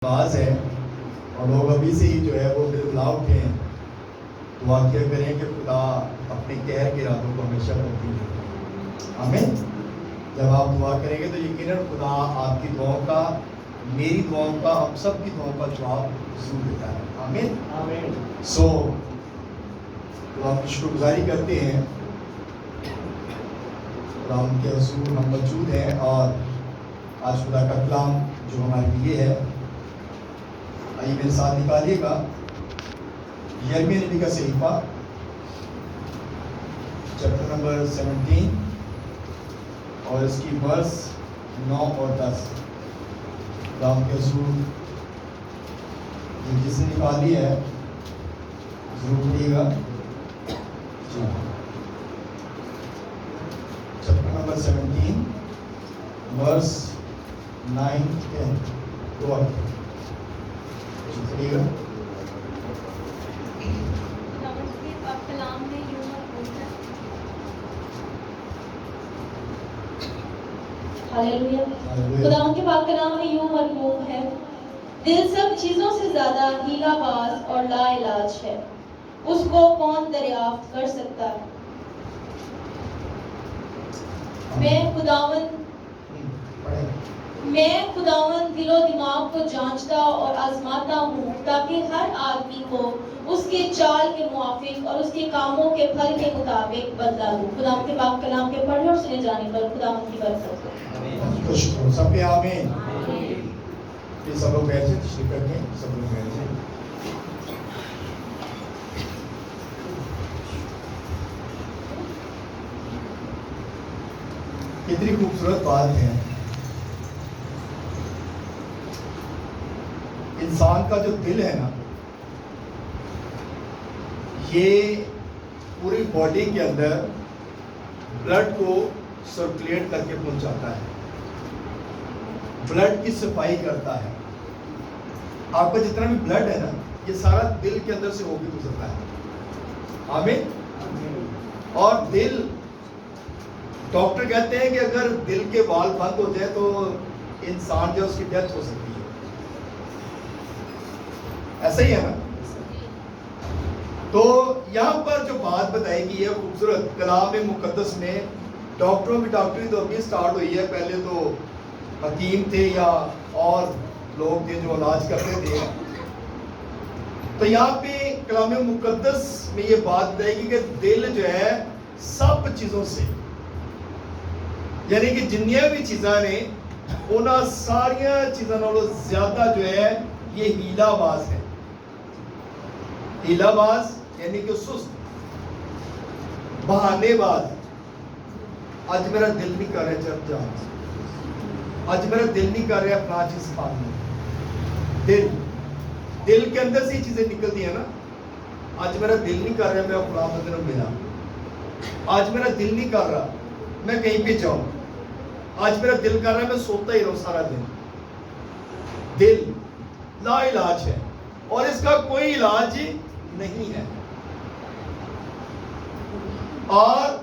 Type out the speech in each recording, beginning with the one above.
باز ہے اور لوگ ابھی سے ہی جو ہے وہ بلا اٹھے ہیں، دعا کیا کریں کہ خدا اپنے قہر کے ارادوں کو ہمیشہ تبدیل کرے۔ آمین۔ جب آپ دعا کریں گے تو یقیناً خدا آپ کی دعاؤں کا، میری دعاؤں کا، ہم سب کی دعاؤں کا جواب ضرور دیتا ہے۔ آمین آمین۔ سو تو آپ کی شکر گزاری کرتے ہیں، خدا ان کے حضور ہم موجود ہیں اور آج خدا کا کلام جو ہمارے لیے ہے، آئیے میرے ساتھ نکالیے گا یرمیہ نبی کا صحیفہ چیپٹر نمبر 17 اور اس کی ورس 9 اور 10۔ خدا کے حضور جس نے نکالی ہے ضرور پڑھیے گا۔ چیپٹر نمبر 17 ورس 9 10 دعا شکریہ۔ ہاللیلویا۔ خدا ان کے پاک کلام میں یوں مرحوم ہے، دل سب چیزوں سے زیادہ ہیلا باز اور لا علاج ہے، اس کو کون دریافت کر سکتا ہے؟ میں خداوند دل و دماغ کو جانچتا اور آزماتا ہوں تاکہ ہر آدمی کو اس کے چال کے موافق اور اس کے کاموں کے پھل کے مطابق بدلا دوں۔ خدا کے پاک کلام کے پڑھنے اور سنے جانے پر خدا ان کی برکت ہو۔ سب کے آمین۔ یہ سب لوگ بیٹھ سے تشریف رکھیں، سب لوگ بیٹھ سے۔ کتنی خوبصورت بات ہے، انسان کا جو دل ہے نا، یہ پوری باڈی کے اندر بلڈ کو سرکولیٹ کر کے پہنچاتا ہے، بلڈ کی صفائی کرتا ہے۔ آپ کا جتنا بھی بلڈ ہے نا، یہ سارا دل کے اندر سے ہو کے گزرتا ہے۔ آمین۔ اور دل، ڈاکٹر کہتے ہیں کہ اگر دل کے وال بند ہو جائے تو انسان جو اس کی ڈیتھ ہو سکتی ہے، ایسا ہی ہے نا۔ تو یہاں پر جو بات بتائی گئی ہے خوبصورت کلام مقدس میں، ڈاکٹروں کی ڈاکٹری تو ابھی سٹارٹ ہوئی ہے، پہلے تو حکیم تھے یا اور لوگ تھے جو علاج کرتے تھے۔ تو یہاں پہ کلام مقدس میں یہ بات بتائی گئی کہ دل جو ہے سب چیزوں سے، یعنی کہ جنیا بھی چیزاں نے انہاں ساریاں چیزاں نالوں زیادہ جو ہے یہ ہیلا باز ہے۔ ہیلا باز یعنی کہ سست، بہانے باز۔ آج میرا دل نہیں کر رہا چرچ جانے، آج میرا دل نہیں کر رہا اپنا چیز پانے۔ دل کے اندر سے ہی چیزیں نکلتی ہیں نا۔ آج میرا دل نہیں کر رہا میں اپنا مدن ملا، آج میرا دل نہیں کر رہا میں کہیں پہ جاؤں، آج میرا دل کر رہا ہے میں سوتا ہی رہوں سارا دن۔ دل لا علاج ہے اور اس کا کوئی علاج نہیں ہے۔ اور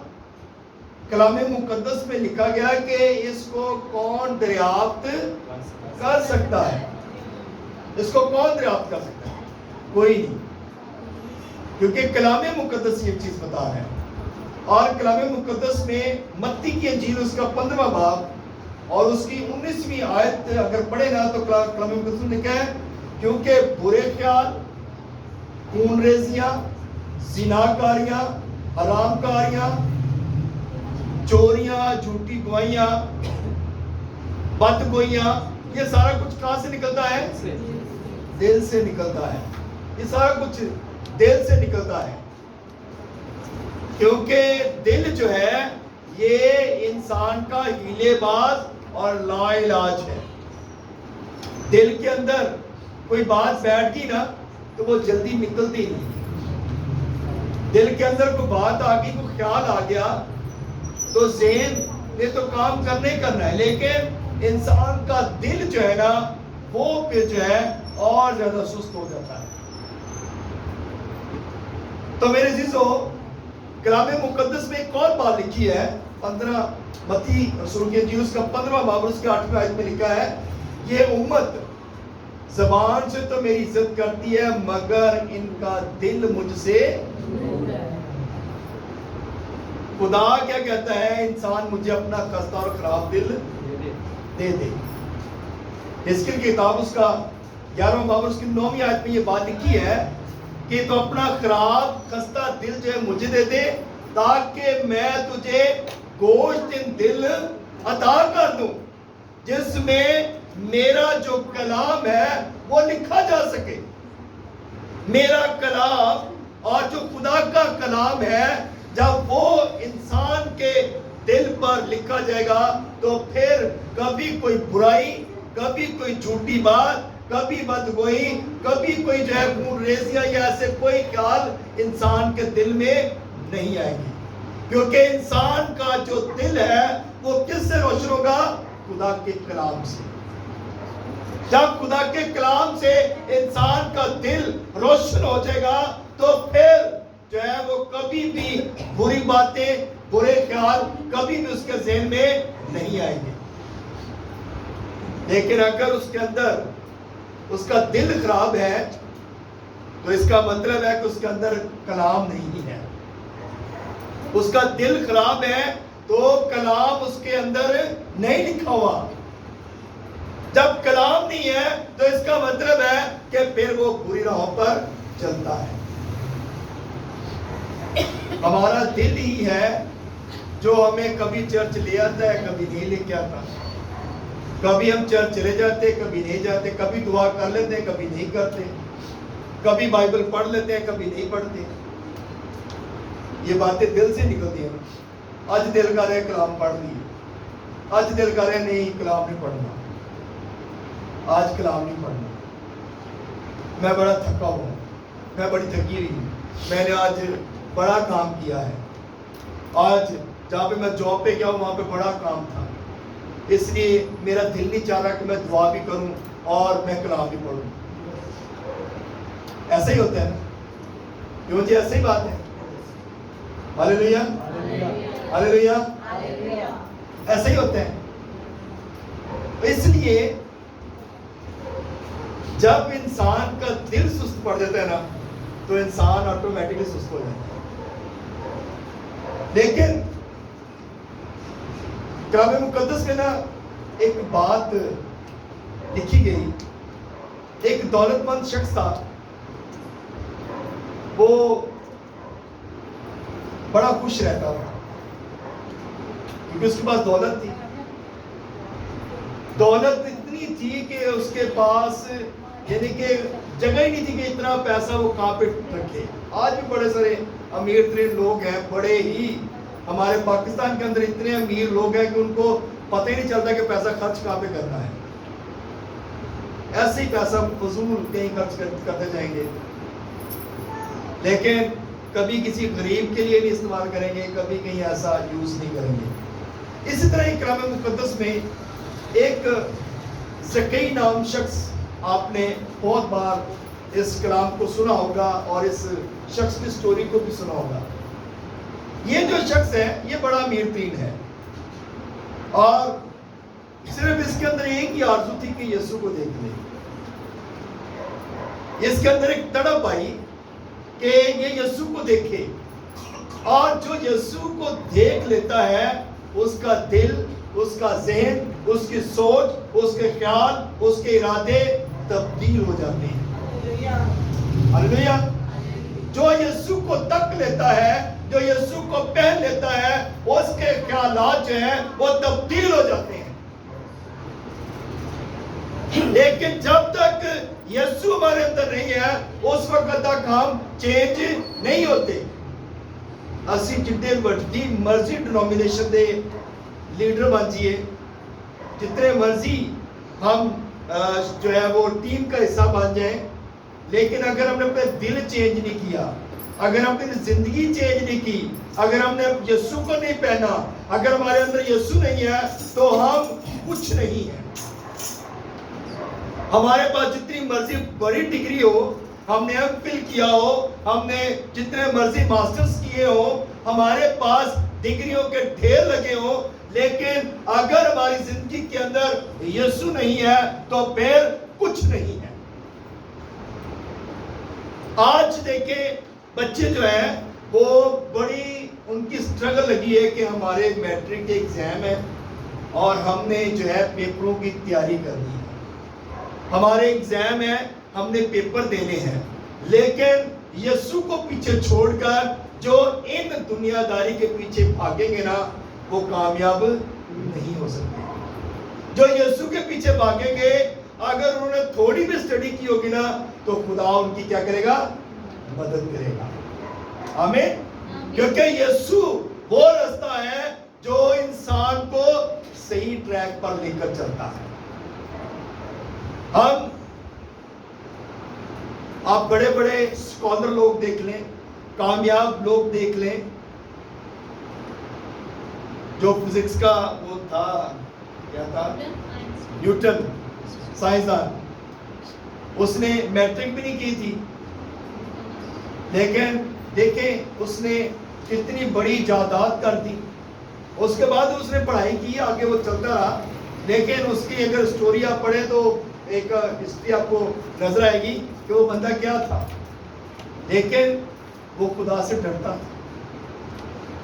کلام مقدس میں لکھا گیا کہ اس کو کون دریافت کر سکتا ہے؟ اس کو کون دریافت کر سکتا ہے؟ کوئی نہیں، کیونکہ کلام مقدس یہ چیز بتا ہے۔ اور کلام مقدس میں متی کی انجیل اس کا 15واں باب اور اس کی 19ویں آیت اگر پڑھے نا تو کلام مقدس میں لکھا ہے، کیونکہ برے خیال، خون ریزیاں، زناکاریاں، حرام کاریاں، چوریاں، جھوٹی گواہیاں، بد گوئیاں، یہ سارا کچھ کہاں سے نکلتا ہے؟ دل سے نکلتا ہے۔ یہ سارا کچھ دل سے نکلتا ہے، کیونکہ دل جو ہے یہ انسان کا ہیلے باز اور لا علاج ہے۔ دل کے اندر کوئی بات بیٹھ گئی نا تو وہ جلدی نکلتی نہیں۔ دل کے اندر کوئی بات آ گئی، کوئی خیال آ گیا تو ذہن نے تو کام کرنا ہی کرنا ہے، لیکن انسان کا دل جو ہے نا وہ پھر جو ہے اور زیادہ سست ہو جاتا ہے۔ تو میرے عزیزو، کلام مقدس میں ایک اور بات لکھی ہے، 15 متی رسول کی انجیل اس کا 15واں باب اس کے 8ویں آیت میں لکھا ہے، یہ امت زبان سے تو میری عزت کرتی ہے مگر ان کا دل مجھ سے خدا کیا کہتا ہے انسان مجھے اپنا خستہ اور خراب دل دے دے. حزقیل کی کتاب اس کا 11واں باب اس کی 9ویں آیت میں یہ بات لکھی ہے کہ تو اپنا خراب خستہ دل جو ہے مجھے دے دے تاکہ میں تجھے گوشت دل عطا کر دوں جس میں میرا جو کلام ہے وہ لکھا جا سکے. میرا کلام اور جو خدا کا کلام ہے جب وہ انسان کے دل پر لکھا جائے گا تو پھر کبھی کوئی برائی, کبھی کوئی جھوٹی بات, کبھی بدگوئی, کبھی کوئی جو ہے خون ریزیاں یا ایسے کوئی خیال انسان کے دل میں نہیں آئے گی, کیونکہ انسان کا جو دل ہے وہ کس سے روشن ہوگا؟ خدا کے کلام سے. جب خدا کے کلام سے انسان کا دل روشن ہو جائے گا تو پھر جو ہے وہ کبھی بھی بری باتیں, برے خیال کبھی بھی اس کے ذہن میں نہیں آئیں گے. لیکن اگر اس کے اندر اس کا دل خراب ہے تو اس کا مطلب ہے کہ اس کے اندر کلام نہیں ہے. اس کا دل خراب ہے تو کلام اس کے اندر نہیں لکھا ہوا. جب کلام نہیں ہے تو اس کا مطلب ہے کہ پھر وہ بری راہوں پر چلتا ہے. ہمارا دل ہی ہے جو ہمیں کبھی چرچ لے آتا ہے, کبھی نہیں لے کے آتا. کبھی ہم چرچ چلے جاتے, کبھی نہیں جاتے. کبھی دعا کر لیتے ہیں, کبھی نہیں کرتے. کبھی بائبل پڑھ لیتے ہیں, کبھی نہیں پڑھتے. یہ باتیں دل سے نکلتی ہیں. آج دل کر رہے کلام پڑھ لیے, آج دل کر رہے نہیں کلام نہیں پڑھنا, آج کلام نہیں پڑھنا. میں بڑا تھکا ہوں, میں بڑی تھکی ہوئی ہوں, میں نے آج بڑا کام کیا ہے. آج جہاں پہ میں جاب پہ گیا ہوں وہاں پہ بڑا کام تھا, اس لیے میرا دل نہیں چاہ رہا کہ میں دعا بھی کروں اور میں کلام بھی پڑھوں. ایسا ہی ہوتا ہے نا, کیوں جی ایسا ہی بات ہے. ہاللیلویا, ہاللیلویا, ایسا ہی ہوتا ہے. اس لیے جب انسان کا دل سست پڑ جاتا ہے نا تو انسان آٹومیٹکلی سست ہو جاتا ہے. لیکن کتاب مقدس میں نا ایک بات لکھی گئی. ایک دولت مند شخص تھا, وہ بڑا خوش رہتا تھا کیونکہ اس کے پاس دولت تھی. دولت اتنی تھی کہ اس کے پاس یعنی کہ جگہ ہی نہیں تھی کہ اتنا پیسہ وہ کہاں پہ رکھے. آج بھی بڑے سارے امیر ترین لوگ ہیں, بڑے ہی ہمارے پاکستان کے اندر اتنے امیر لوگ ہیں کہ ان کو پتہ ہی نہیں چلتا کہ پیسہ خرچ کہاں پہ کرنا ہے. ایسے ہی پیسہ فضول کہیں خرچ کرتے جائیں گے, لیکن کبھی کسی غریب کے لیے نہیں استعمال کریں گے, کبھی کہیں ایسا یوز نہیں کریں گے. اسی طرح کلام مقدس میں ایک زکی نام شخص, آپ نے بہت بار اس کلام کو سنا ہوگا اور اس شخص کی سٹوری کو بھی سنا ہوگا. یہ جو شخص ہے یہ بڑا امیر ترین ہے اور صرف اس کے اندر ایک ہی آرزو تھی کہ یسوع کو دیکھ لے. اس کے اندر ایک تڑپ آئی کہ یہ یسوع کو دیکھے, اور جو یسوع کو دیکھ لیتا ہے اس کا دل, اس کا ذہن, اس کی سوچ, اس کے خیال, اس کے ارادے تبدیل ہو جاتے ہیں. ہاللیلویا. جو یسوع کو تک لیتا ہے, جو یسوع کو پہن لیتا ہے, اس کے خیالات جو ہیں وہ تبدیل ہو جاتے ہیں. لیکن جب تک یسوع ہمارے اندر نہیں ہے اس وقت تک ہم چینج نہیں ہوتے. اسی جتنے بڑی مرضی ڈینومینیشن دے لیڈر بن جائیے, جتنے مرضی ہم جو ہے وہ ٹیم کا حصہ بن جائیں, لیکن اگر ہم نے اپنا دل چینج نہیں کیا, اگر ہم نے زندگی چینج نہیں کی, اگر ہم نے یسوع کو نہیں پہنا, اگر ہمارے اندر یسوع نہیں ہے تو ہم کچھ نہیں ہیں. ہمارے پاس جتنی مرضی بڑی ڈگری ہو, ہم نے ایم فل کیا ہو, ہم نے جتنے مرضی ماسٹرز کیے ہو, ہمارے پاس ڈگریوں کے ڈھیر لگے ہو, لیکن اگر ہماری زندگی کے اندر یسوع نہیں ہے تو پھر کچھ نہیں ہے. آج دیکھیں بچے جو ہیں وہ بڑی ان کی سٹرگل لگی ہے کہ ہمارے میٹرک کے ایگزام ہے اور ہم نے جو ہے پیپروں کی تیاری کرنی ہے، ہمارے ایگزام ہے، ہم نے پیپر دینے ہیں، لیکن یسوع کو پیچھے چھوڑ کر جو ان دنیا داری کے پیچھے بھاگیں گے نا وہ کامیاب نہیں ہو سکتے۔ جو یسوع کے پیچھے بھاگیں گے اگر انہوں نے تھوڑی بھی اسٹڈی کی ہوگی نا تو خدا ان کی کیا کرے گا؟ مدد کرے گا۔ آمین۔ کیونکہ یسوع وہ راستہ ہے جو انسان کو صحیح ٹریک پر لے کر چلتا ہے۔ ہم آپ بڑے بڑے اسکالر لوگ دیکھ لیں، کامیاب لوگ دیکھ لیں، جو فزکس کا وہ تھا، کیا تھا؟ نیوٹن، سائنسدان، اس نے میٹرک بھی نہیں کی تھی، لیکن دیکھیں اس نے کتنی بڑی جائیداد کر دی۔ اس کے بعد اس نے پڑھائی کی، آگے وہ چلتا رہا، لیکن اس کی اگر سٹوری آپ پڑھیں تو ایک ہسٹری آپ کو نظر آئے گی کہ وہ بندہ کیا تھا، لیکن وہ خدا سے ڈرتا تھا،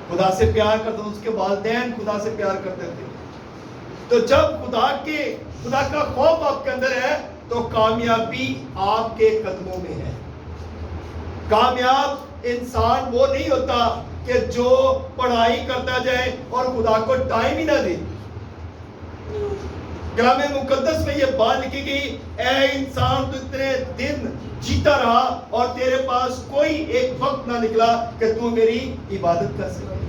خدا سے پیار کرتا تھا، اس کے والدین خدا سے پیار کرتے تھے۔ تو جب خدا کا خوف آپ کے اندر ہے تو کامیابی آپ کے قدموں میں ہے۔ کامیاب انسان وہ نہیں ہوتا کہ جو پڑھائی کرتا جائے اور خدا کو ٹائم ہی نہ دے۔ کلام مقدس میں یہ بات لکھی گئی، اے انسان تو اتنے دن جیتا رہا اور تیرے پاس کوئی ایک وقت نہ نکلا کہ تو میری عبادت کر سکے۔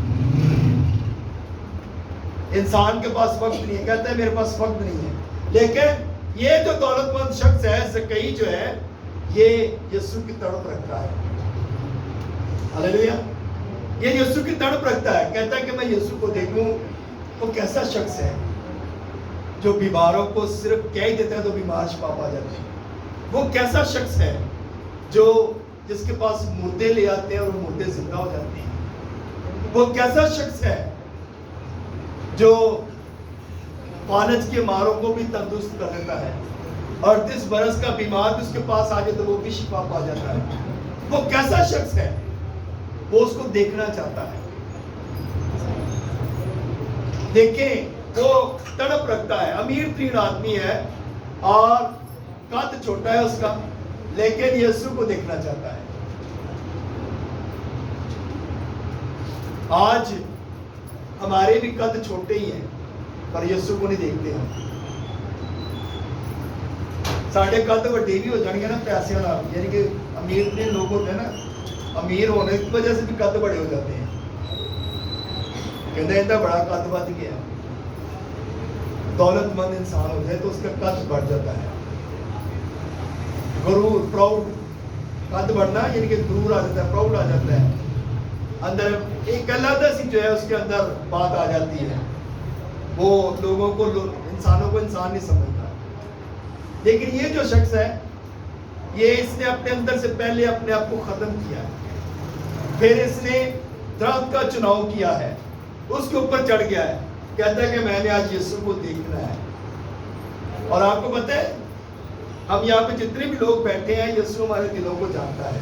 انسان کے پاس وقت نہیں ہے، کہتا ہے میرے پاس وقت نہیں ہے، لیکن یہ جو دولت مند شخص ہے، زکئی جو ہے، یہ یسوع کی تڑپ رکھتا ہے۔ ہاللیلویا۔ یہ یسوع کی تڑپ رکھتا ہے، کہتا ہے کہ میں یسوع کو دیکھوں۔ وہ کیسا شخص ہے جو بیماروں کو صرف کہہ ہی دیتا ہے تو بیمار شفا پا جاتے ہیں۔ وہ کیسا شخص ہے جو جس کے پاس مردے لے آتے ہیں اور وہ مردے زندہ ہو جاتے ہیں۔ وہ کیسا شخص ہے جو فالج کے ماروں کو بھی تندرست کر دیتا ہے، 38 برس کا بیمار بھی اس کے پاس آ جائے تو وہ بھی شفا پا جاتا ہے۔ وہ کیسا شخص ہے؟ وہ اس کو دیکھنا چاہتا ہے۔ دیکھیں وہ تڑپ رکھتا ہے، امیر ترین آدمی ہے اور قد چھوٹا ہے اس کا، لیکن یسوع کو دیکھنا چاہتا ہے۔ آج ہمارے بھی قد چھوٹے ہی ہیں پر یسوع کو نہیں دیکھتے ہم۔ ساڑھے قد وڈے بھی ہو جائیں گے نا پیسے والا، یعنی کہ امیر ترین لوگ ہوتے ہیں نا، امیر ہونے کی وجہ سے بھی قد بڑے ہو جاتے ہیں، کہتے ہیں اتنا بڑا قد بڑھ گیا۔ دولت مند انسان ہوتا ہے تو اس کا قد بڑھ جاتا ہے، غرور، پراؤڈ، قد بڑھنا یعنی کہ غرور آ جاتا ہے، پراؤڈ آ جاتا ہے، اندر ایک علیحدہ سی جو ہے اس کے اندر بات آ جاتی ہے، وہ لوگوں کو انسانوں کو انسان نہیں سمجھتا۔ لیکن یہ جو شخص ہے یہ اس نے اپنے اندر سے پہلے اپنے آپ کو ختم کیا ہے، پھر اس نے درخت کا چناؤ کیا ہے، اس کے اوپر چڑھ گیا ہے، کہتا ہے کہ میں نے آج یسوع کو دیکھنا ہے۔ اور آپ کو پتہ ہے ہم یہاں پہ جتنے بھی لوگ بیٹھے ہیں یسوع ہمارے دلوں کو جانتا ہے۔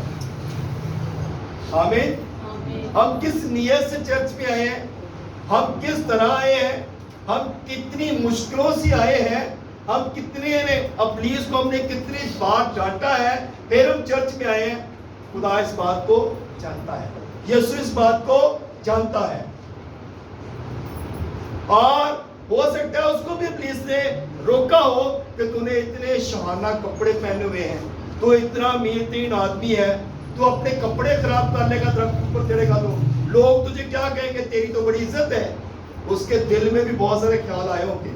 آمین۔ ہم کس نیت سے چرچ میں آئے ہیں، ہم کس طرح آئے ہیں، ہم کتنی مشکلوں سے آئے ہیں، ہم کتنے ابلیس کو ہم نے کتنی بار ڈانٹا ہے، پھر ہم چرچ میں آئے ہیں۔ خدا اس بات کو جانتا ہے، یسوع اس بات کو جانتا ہے، اور ہو سکتا ہے اس کو بھی ابلیس نے روکا ہو کہ تو نے اتنے شہانہ کپڑے پہنے ہوئے ہیں، تو اتنا امیر ترین آدمی ہے، تو اپنے کپڑے خراب کرنے کا درخت اوپر چڑھے گا تو لوگ تجھے کیا کہیں گے، تیری تو بڑی عزت ہے۔ اس کے دل میں بھی بہت سارے خیال آئے ہوں گے،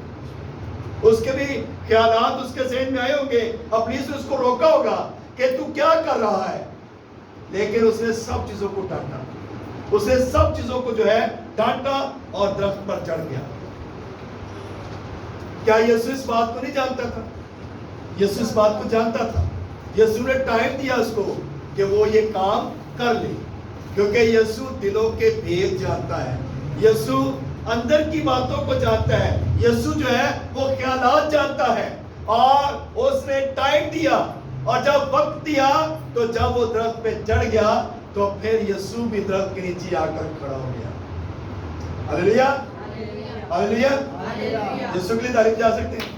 اس کے بھی خیالات اس کے ذہن میں آئے ہوں گے، ابلیس نے اس کو روکا ہوگا کہ تو کیا کر رہا ہے، لیکن اس نے سب چیزوں کو ڈانٹا، اس نے سب چیزوں کو جو ہے ڈانٹا اور درخت پر چڑھ گیا۔ کیا یسوع اس بات کو نہیں جانتا تھا؟ یسوع اس بات کو جانتا تھا، یسوع نے ٹائم دیا اس کو کہ وہ یہ کام کر لے، کیونکہ یسوع دلوں کے بھید جانتا ہے، یسوع اندر کی باتوں کو جانتا ہے، یسوع جو ہے وہ خیالات جانتا ہے، اور اس نے ٹائم دیا اور جب وقت دیا تو جب وہ درخت پہ چڑھ گیا تو پھر یسوع بھی درخت کے نیچے آ کر کھڑا ہو گیا. ہلیلویا ہلیلویا. یسوع کے لیے تعریف جا سکتے ہیں.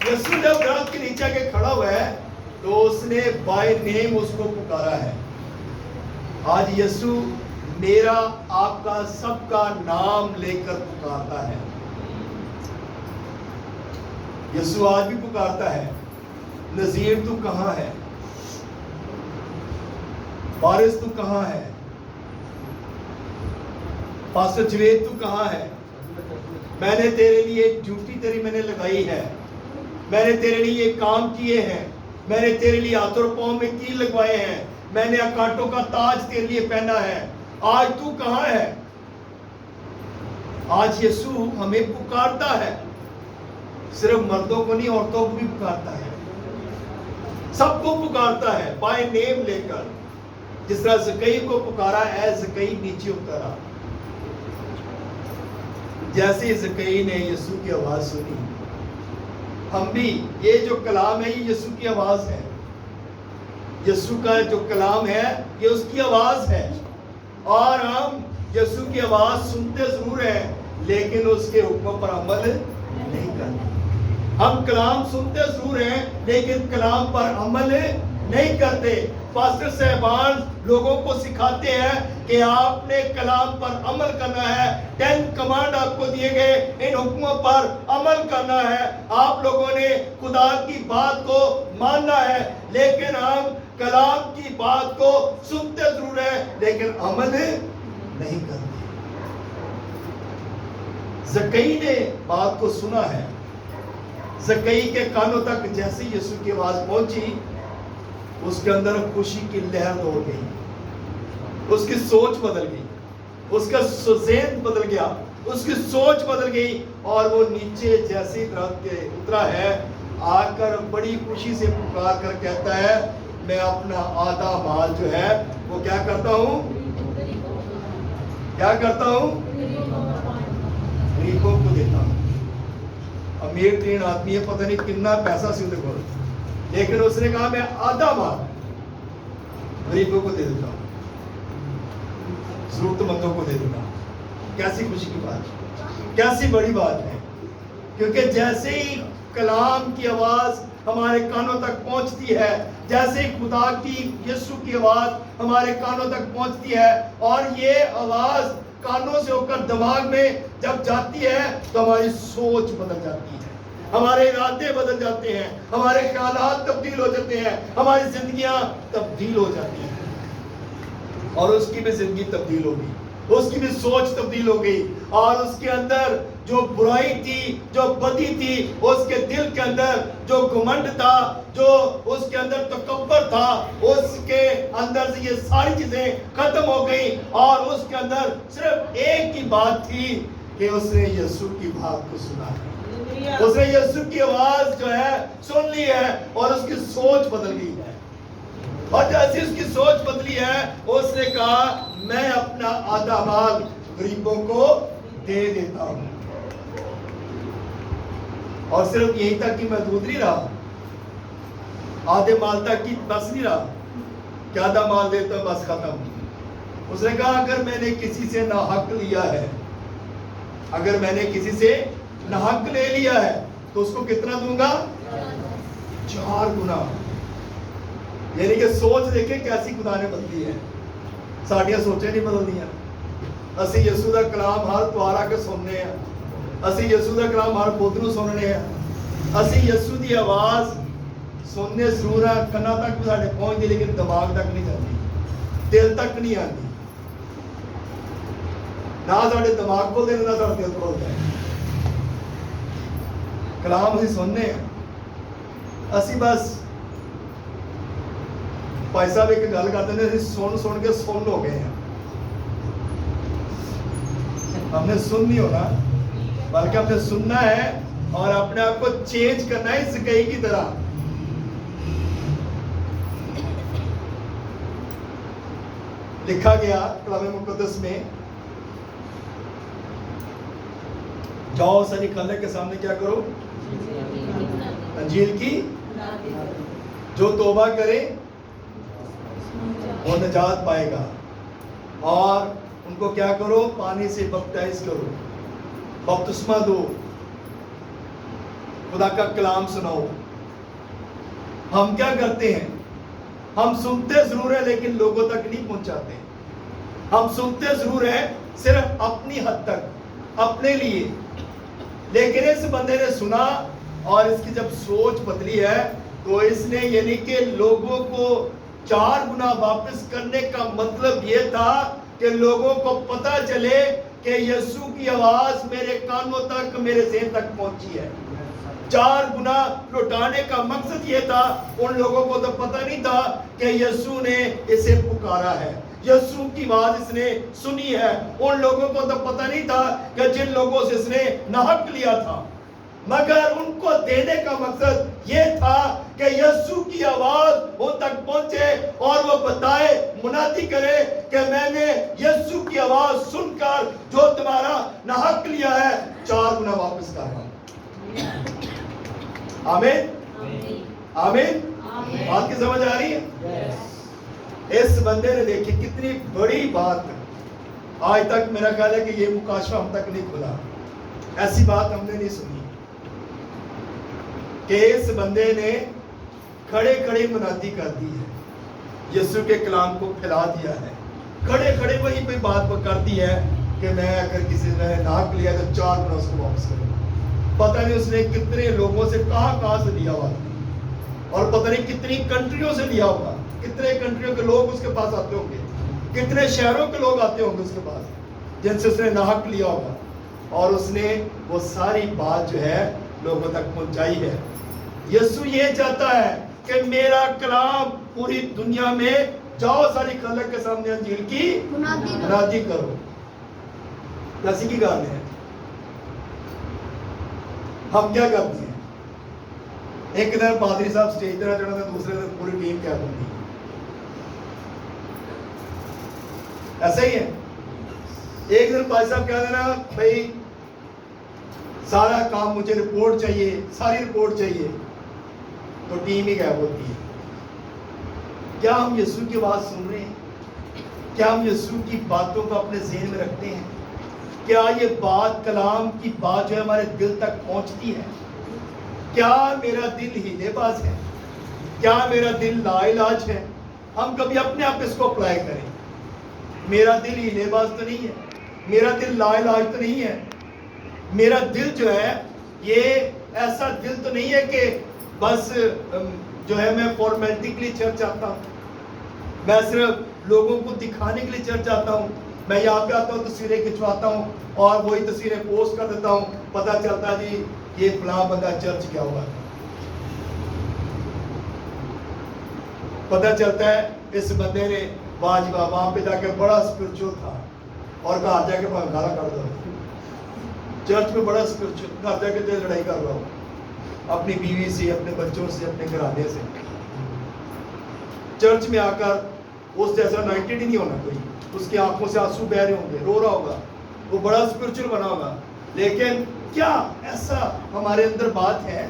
یسوع جب درخت کے نیچے کے کھڑا ہوا ہے تو اس نے بائی نیم اس کو پکارا ہے. آج یسوع میرا آپ کا سب کا نام لے کر پکارتا ہے. یسوع آج بھی پکارتا ہے. نذیر تو کہاں ہے؟ وارث تو کہاں ہے؟ پاسٹر جوید تو کہاں ہے؟ میں نے تیرے لیے ڈیوٹی تیری میں نے لگائی ہے. میں نے تیرے لیے کام کیے ہیں. میں نے تیرے لیے ہاتھ اور پاؤں میں کیل لگوائے ہیں. میں نے کانٹوں کا تاج تیرے لیے پہنا ہے. آج تو کہاں ہے؟ آج یسوع ہمیں پکارتا ہے. صرف مردوں کو نہیں، عورتوں کو بھی پکارتا ہے. سب کو پکارتا ہے بائی نیم لے کر. جس طرح زکئی کو پکارا، اے زکئی نیچے اترا. جیسے زکئی نے یسوع کی آواز سنی، ہم بھی یہ جو کلام ہے یہ یسوع کی آواز ہے. یسوع کا جو کلام ہے یہ اس کی آواز ہے. اور ہم یسوع کی آواز سنتے ضرور ہیں لیکن اس کے حکموں پر عمل نہیں کرتے. ہم کلام سنتے ضرور ہیں لیکن کلام پر عمل نہیں کرتے. پاسٹر صاحبان لوگوں کو سکھاتے ہیں کہ آپ نے کلام پر عمل کرنا ہے. 10 کمانڈ آپ کو دیے گئے، ان حکموں پر عمل کرنا ہے. آپ لوگوں نے خدا کی بات کو ماننا ہے لیکن ہم کلام کی بات کو سنتے ضرور ہیں لیکن عمل نہیں کرتے. زکئی نے بات کو سنا ہے. زکئی کے کانوں تک جیسے یسوع کی آواز پہنچی اس کے اندر خوشی کی لہر دوڑ گئی. اس کی سوچ بدل گئی. اس کا ذہن بدل گیا. اس کی سوچ بدل گئی اور وہ نیچے جیسے درخت کے اترا ہے آ کر بڑی خوشی سے پکار کر کہتا ہے میں اپنا آدھا مال جو ہے وہ کیا کرتا ہوں؟ کیا کرتا ہوں؟ غریبوں کو دیتا ہوں. امیر ترین آدمی ہے، پتہ نہیں کتنا پیسہ سی اسے بول، لیکن اس نے کہا میں آدھا مال غریبوں کو دے دیتا ہوں، ضرورت مندوں کو دے دیتا ہوں. کیسی خوشی کی بات، کیسی بڑی بات ہے. کیونکہ جیسے ہی کلام کی آواز ہمارے کانوں تک پہنچتی ہے، جیسے ہی خدا کی یسوع کی آواز ہمارے کانوں تک پہنچتی ہے اور یہ آواز کانوں سے ہو کر دماغ میں جب جاتی ہے تو ہماری سوچ بدل جاتی ہے، ہمارے ارادے بدل جاتے ہیں، ہمارے خیالات تبدیل ہو جاتے ہیں، ہماری زندگیاں تبدیل ہو جاتی ہیں. اور اس کی بھی زندگی تبدیل ہو گئی، اس کی بھی سوچ تبدیل ہو گئی. اور اس کے اندر جو برائی تھی، جو بدی تھی، اس کے دل کے اندر جو گھمنڈ تھا، جو اس کے اندر تکبر تھا، اس کے اندر سے یہ ساری چیزیں ختم ہو گئی. اور اس کے اندر صرف ایک ہی بات تھی کہ اس نے یسوع کی بات کو سنا ہے. اس نے یسوع کی آواز جو ہے سن لی ہے اور اس کی سوچ بدل گئی ہے. اور جیسے اس کی سوچ بدلی ہے اس نے کہا میں اپنا آدھا مال غریبوں کو دے دیتا ہوں. اور صرف یہی تک کہ محدود نہیں رہا، آدھے مال تک کی بس نہیں رہا کہ آدھا مال دیتا ہوں بس ختم. اس نے کہا اگر میں نے کسی سے ناحق لیا ہے، اگر میں نے کسی سے ناحق لے لیا ہے تو اس کو کتنا دوں گا؟ 4 گنا. یعنی کہ سوچ دیکھیں کیسی خدا نے بدلی ہے. ساڈیاں سوچیں نہیں بدلدیاں. اسی یسوع دا کلام ہر توار آ کے سننے ہیں، اسی یسوع دا کلام ہر بدھ نوں سننے ہیں، اسی یسوع دی آواز سننے ضرور ہے، کنا تک بھی ساڈے پہنچتی لیکن دماغ تک نہیں جاتی، دل تک نہیں آتی. نہ ساڈے دماغ کھولتے ہیں نہ ساڈا دل کھولتا ہے. کلام اسی سننے ہیں. اسی بس بھائی صاحب ایک گل کرتے ہیں سن کے سن ہو گئے ہیں. ہم نے سن نہیں ہونا بلکہ ہم نے سننا ہے اور اپنے آپ کو چینج کرنا ہے زکئی کی طرح. لکھا گیا کلام مقدس میں جاؤ ساری خالق کے سامنے کیا کرو؟ انجیل کی جو توبہ کرے وہ نجات پائے گا. اور ان کو کیا کرو؟ پانی سے بپتائز کرو، بپتسمہ دو، خدا کا کلام سناؤ. ہم کیا کرتے ہیں؟ ہم سنتے ضرور ہیں لیکن لوگوں تک نہیں پہنچاتے. ہم سنتے ضرور ہیں صرف اپنی حد تک، اپنے لیے. لیکن اس بندے نے سنا اور اس کی جب سوچ بدلی ہے تو اس نے یعنی کہ لوگوں کو 4 گنا واپس کرنے کا مطلب یہ تھا کہ لوگوں کو پتہ چلے کہ یسوع کی آواز میرے کانوں تک، میرے ذہن تک پہنچی ہے. 4 گنا لوٹانے کا مقصد یہ تھا. ان لوگوں کو تو پتہ نہیں تھا کہ یسوع نے اسے پکارا ہے، یسوع کی آواز اس نے سنی ہے. ان لوگوں کو تو پتہ نہیں تھا کہ جن لوگوں سے اس نے ناحق لیا تھا. مگر ان کو دینے کا مقصد یہ تھا کہ یسوع کی آواز ان تک پہنچے اور وہ بتائے، منادی کرے کہ میں نے یسوع کی آواز سن کر جو تمہارا ناحق لیا ہے 4 گنا واپس کر رہا ہوں. آمین آمین. بات کی سمجھ آ رہی ہے؟ اس بندے نے دیکھی کتنی بڑی بات. آج تک میرا خیال ہے کہ یہ مکاشفہ ہم تک نہیں کھلا. ایسی بات ہم نے نہیں سنی کہ اس بندے نے کھڑے کھڑے منادی کر دی ہے، یسوع کے کلام کو پھیلا دیا ہے. کھڑے کھڑے وہی پہ بات کر دی ہے کہ میں اگر کسی نے ناحق لیا تو 4 گنا اس کو واپس کروں. پتہ نہیں اس نے کتنے لوگوں سے کہاں سے لیا ہوا تھا، اور پتہ نہیں کتنی کنٹریوں سے لیا ہوگا. کتنے کنٹریوں کے لوگ اس کے پاس آتے ہوں گے، کتنے شہروں کے لوگ آتے ہوں گے اس کے پاس جن سے اس نے ناحق لیا ہوگا. اور اس نے وہ ساری بات جو ہے لوگوں تک پہنچائی ہے. یسوع یہ چاہتا ہے کہ میرا کلام پوری دنیا میں جاؤ، ساری خلق کے سامنے انجیل کی منادی کرو. کیسی کی گال ہے؟ ہم کیا کرتے ہیں؟ ایک دن پادری صاحب سٹیج پر چڑھا تھا، دوسرے دن پوری ٹیم کیا کرتی ہے. ایسا ہی ہے. ایک دن پادری صاحب کہہ دینا بھائی سارا کام مجھے رپورٹ چاہیے، ساری رپورٹ چاہیے، تو ٹیم ہی غائب ہوتی ہے. کیا ہم یسوع کی آواز سن رہے ہیں؟ کیا ہم یسوع کی باتوں کو اپنے ذہن میں رکھتے ہیں؟ کیا یہ بات، کلام کی بات جو ہے ہمارے دل تک پہنچتی ہے؟ کیا میرا دل ہیلے باز ہے؟ کیا میرا دل لا علاج ہے؟ ہم کبھی اپنے آپ اس کو اپلائی کریں. میرا دل ہیلے باز تو نہیں ہے، میرا دل لا علاج تو نہیں ہے. میرا دل جو ہے یہ ایسا دل تو نہیں ہے کہ بس جو ہے میں فارمیلٹی کے لیے چرچ آتا ہوں، میں صرف لوگوں کو دکھانے کے لیے چرچ آتا ہوں. میں یہاں پہ آتا ہوں، تصویریں کھنچواتا ہوں اور وہی تصویریں پوسٹ کر دیتا ہوں. پتہ چلتا ہے جی یہ فلاں بندہ چرچ کیا ہوا تھا. پتہ چلتا ہے اس بندے نے واجبہ وہاں پہ جا کے بڑا اسپرچل تھا اور گھر جا کے گالا کر دو. چرچ میں بڑا اسپرچل، گھر جا کے لڑائی کر رہا ہوں اپنی بیوی سے، اپنے بچوں سے، اپنے گھرانے سے. چرچ میں آ کر اس جیسا انائٹڈ ہی نہیں ہونا کوئی. اس کی آنکھوں سے آنسو بہ رہے ہوں گے، رو رہا ہوگا، وہ بڑا اسپرچل بنا ہوگا. لیکن کیا ایسا ہمارے اندر بات ہے؟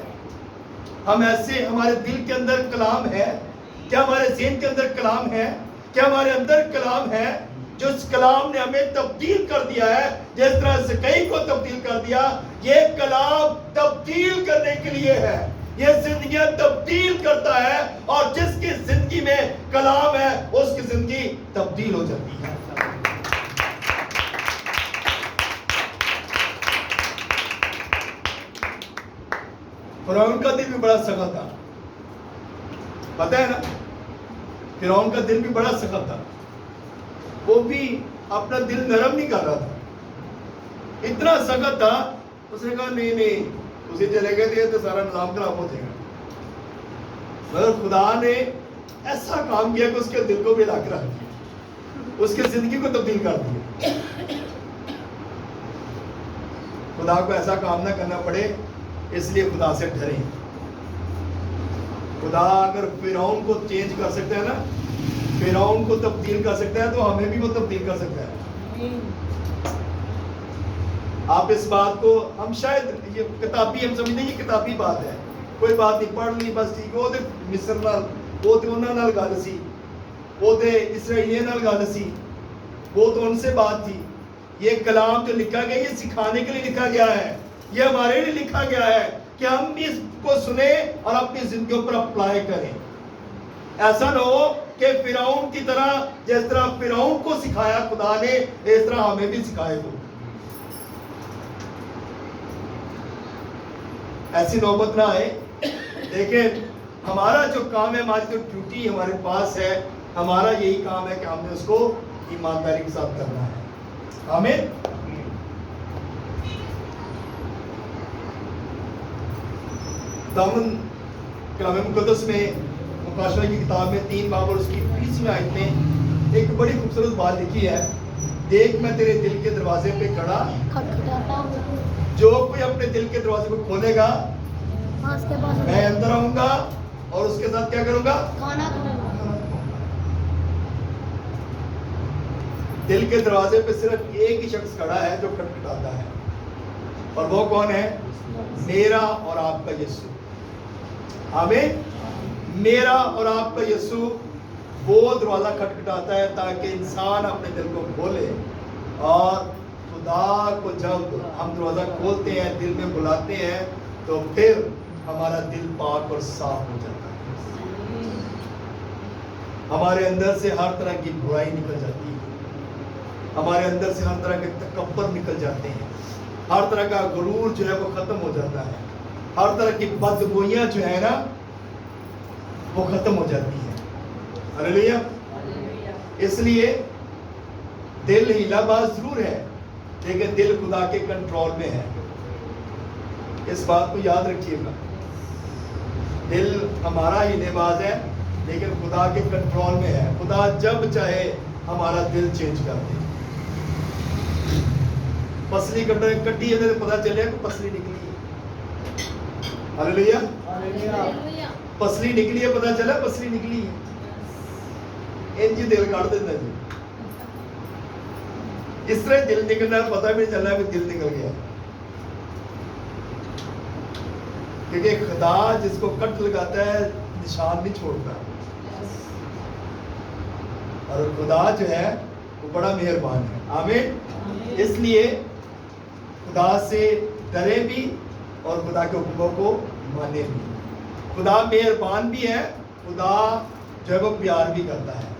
ہم ایسے، ہمارے دل کے اندر کلام ہے؟ کیا ہمارے ذہن کے اندر کلام ہے؟ کیا ہمارے اندر کلام ہے؟ جو اس کلام نے ہمیں تبدیل کر دیا ہے، جس طرح زکئی کو تبدیل کر دیا. یہ کلام تبدیل کرنے کے لیے ہے. یہ زندگیاں تبدیل کرتا ہے، اور جس کی زندگی میں کلام ہے اس کی زندگی تبدیل ہو جاتی ہے. فرعون کا دل بھی بڑا سخت تھا، پتہ ہے نا؟ فرعون کا دل بھی بڑا سخت تھا. وہ بھی اپنا دل نرم نہیں کر رہا تھا، اتنا سخت تھا. اس نے کہا نہیں اسے چلے گئے تھے تو سارا نظام خراب ہو جائے گا. مگر خدا نے ایسا کام کیا کہ اس کے دل کو بھی ہلا کے رکھ دیا، اس کی زندگی کو تبدیل کر دیا. خدا کو ایسا کام نہ کرنا پڑے، اس لیے خدا سے ڈریں. خدا اگر فرعون کو چینج کر سکتا ہے نا، فرعون کو تبدیل کر سکتا ہے، تو ہمیں بھی وہ تبدیل کر سکتا ہے. آپ اس بات کو، ہم شاید یہ کتابی، ہم سمجھتے ہیں یہ کتابی بات ہے، کوئی بات نہیں پڑھ لی بس ٹھیک ہے وہ تے مصر نال وہ تے انہاں نال گل سی وہ تے اسرائیلیاں نال گل سی وہ تو ان سے بات تھی یہ کلام جو لکھا گیا یہ سکھانے کے لیے لکھا گیا ہے یہ ہمارے لیے لکھا گیا ہے کہ ہم اس کو سنیں اور اپنی زندگیوں پر اپلائی کریں ایسا نہ ہو کہ فرعون کی طرح جس طرح فرعون کو سکھایا خدا نے اس طرح ہمیں بھی سکھائے تو ایسی نوبت نہ آئے لیکن ہمارا جو کام ہے ہماری جو ڈیوٹی ہمارے پاس ہے ہمارا یہی کام ہے کہ ہم نے اس کو ایمانداری کے ساتھ کرنا ہے آمین دامن کلام مقدس میں مکاشفہ کی کتاب میں 3 باب اور اس کی 20ویں آیت میں ایک بڑی خوبصورت بات لکھی ہے دیکھ میں تیرے دل کے دروازے پہ کھڑا جو کوئی اپنے دل کے دروازے کو کھولے گا میں اندر آؤں گا اور اس کے ساتھ کیا کروں گا دل کے دروازے پہ صرف ایک ہی شخص کھڑا ہے جو کھٹکھٹاتا ہے اور وہ کون ہے میرا اور آپ کا یسوع آمین میرا اور آپ کا یسوع وہ دروازہ کھٹکھٹاتا ہے تاکہ انسان اپنے دل کو کھولے اور خدا کو جب ہم دروازہ کھولتے ہیں دل میں بلاتے ہیں تو پھر ہمارا دل پاک اور صاف ہو جاتا ہے ہمارے اندر سے ہر طرح کی برائی نکل جاتی ہے ہمارے اندر سے ہر طرح کے تکبر نکل جاتے ہیں ہر طرح کا غرور جو ہے وہ ختم ہو جاتا ہے ہر طرح کی بدگوئیاں جو ہے نا وہ ختم ہو جاتی ہیں ہلیلویا اس لیے دل ہیلا باز ضرور ہے لیکن دل خدا کے کنٹرول میں ہے اس بات کو یاد رکھیے گا دل ہمارا ہیلے باز ہے لیکن خدا کے کنٹرول میں ہے خدا جب چاہے ہمارا دل چینج کر دے پسلی کٹی ہے تو پتا چلے کہ پسلی نکلی ہے ہلیلویا پسلی نکلی ہے پتا چلا پسلی نکلی ہے انجی دل کاٹ دیتا جی اس طرح دل نکلنا پتا بھی نہیں چل رہا کہ دل نکل گیا کیونکہ خدا جس کو کٹ لگاتا ہے نشان نہیں چھوڑتا اور خدا جو ہے وہ بڑا مہربان ہے آمین اس لیے خدا سے ڈرے بھی اور خدا کے حکموں کو مانے بھی خدا مہربان بھی ہے خدا جو ہے وہ پیار بھی کرتا ہے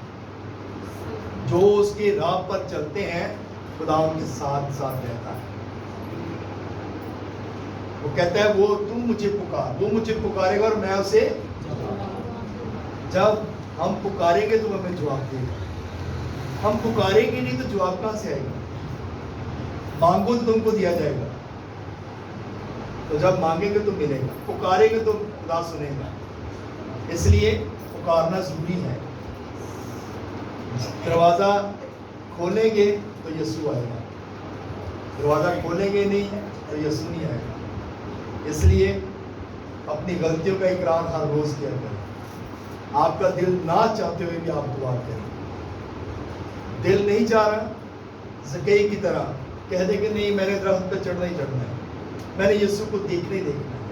جو اس کی راہ پر چلتے ہیں خدا ان کے ساتھ ساتھ رہتا ہے وہ کہتا ہے وہ تم مجھے پکار وہ مجھے پکارے گا اور میں اسے جب ہم پکاریں گے تو ہمیں جواب دے گا ہم پکاریں گے نہیں تو جواب کہاں سے آئے گا مانگو تو تم کو دیا جائے گا تو جب مانگیں گے تو ملے گا پکاریں گے تو خدا سنے گا اس لیے پکارنا ضروری ہے دروازہ کھولیں گے تو یسوع آئے گا دروازہ کھولیں گے نہیں تو یسوع نہیں آئے گا اس لیے اپنی غلطیوں کا اقرار ہر روز کیا کریں آپ کا دل نہ چاہتے ہوئے بھی آپ دعا کریں دل نہیں چاہ رہا زکئی کی طرح کہہ دے کہ نہیں میں نے درخت پہ چڑھنا ہی چڑھنا ہے میں نے یسوع کو دیکھنا ہی دیکھنا ہے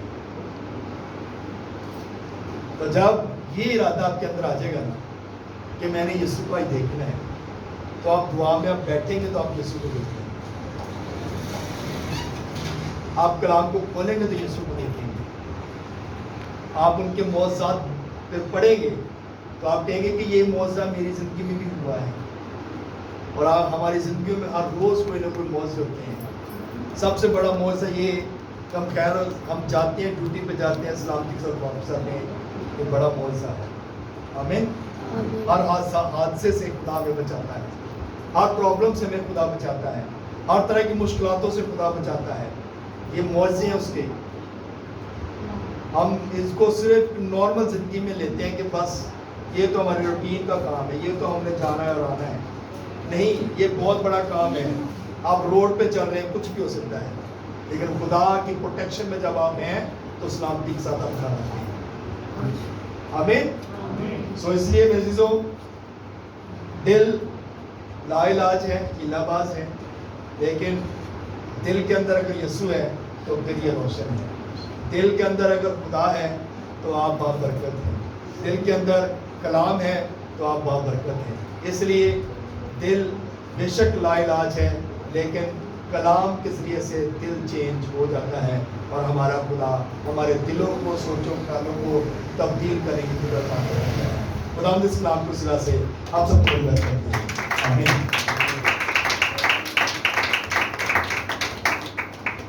تو جب یہ ارادہ آپ کے اندر آ جائے گا نا کہ میں نے یسوع کو ہی دیکھنا ہے تو آپ دعا میں آپ بیٹھیں گے تو آپ یسوع کو دیکھیں گے آپ کلام کو کھولیں گے تو یسوع کو دیکھیں گے آپ ان کے معجزات پہ پڑھیں گے تو آپ کہیں گے کہ یہ معجزہ میری زندگی میں بھی ہوا ہے اور آپ ہماری زندگیوں میں ہر روز کوئی نہ کوئی معجزے ہوتے ہیں سب سے بڑا معجزہ یہ کہ ہم خیر ہم جاتے ہیں ڈیوٹی پہ جاتے ہیں سلامتی کے ساتھ واپس آتے ہیں یہ بڑا معجزہ ہے آمین ہر حادثے سے خدا ہمیں بچاتا ہے ہر پرابلم سے ہمیں خدا بچاتا ہے ہر طرح کی مشکلاتوں سے خدا بچاتا ہے یہ معجزے ہیں اس کے ہم اس کو صرف نارمل زندگی میں لیتے ہیں کہ بس یہ تو ہماری روٹین کا کام ہے یہ تو ہم نے جانا ہے اور آنا ہے نہیں یہ بہت بڑا کام ہے آپ روڈ پہ چل رہے ہیں کچھ بھی ہو سکتا ہے لیکن خدا کی پروٹیکشن میں جب آپ ہیں تو سلامتی کے ساتھ آپ کھڑا رہتے ہیں آمین سو اس لیے میرے عزیزو دل لا علاج ہے ہیلا باز ہے لیکن دل کے اندر اگر یسوع ہے تو پھر یہ روشن ہے دل کے اندر اگر خدا ہے تو آپ بابرکت ہیں، دل کے اندر کلام ہے تو آپ بابرکت ہیں. اس لیے دل بے شک لا علاج ہے، لیکن کلام کے ذریعے سے دل چینج ہو جاتا ہے اور ہمارا خدا ہمارے دلوں کو، سوچوں خیالوں کو تبدیل کرنے کی قدرت عطا کرتا ہے. خدا اس کلام کو اس طرح سے آپ سب کو مدد کرتے ہیں. آمین.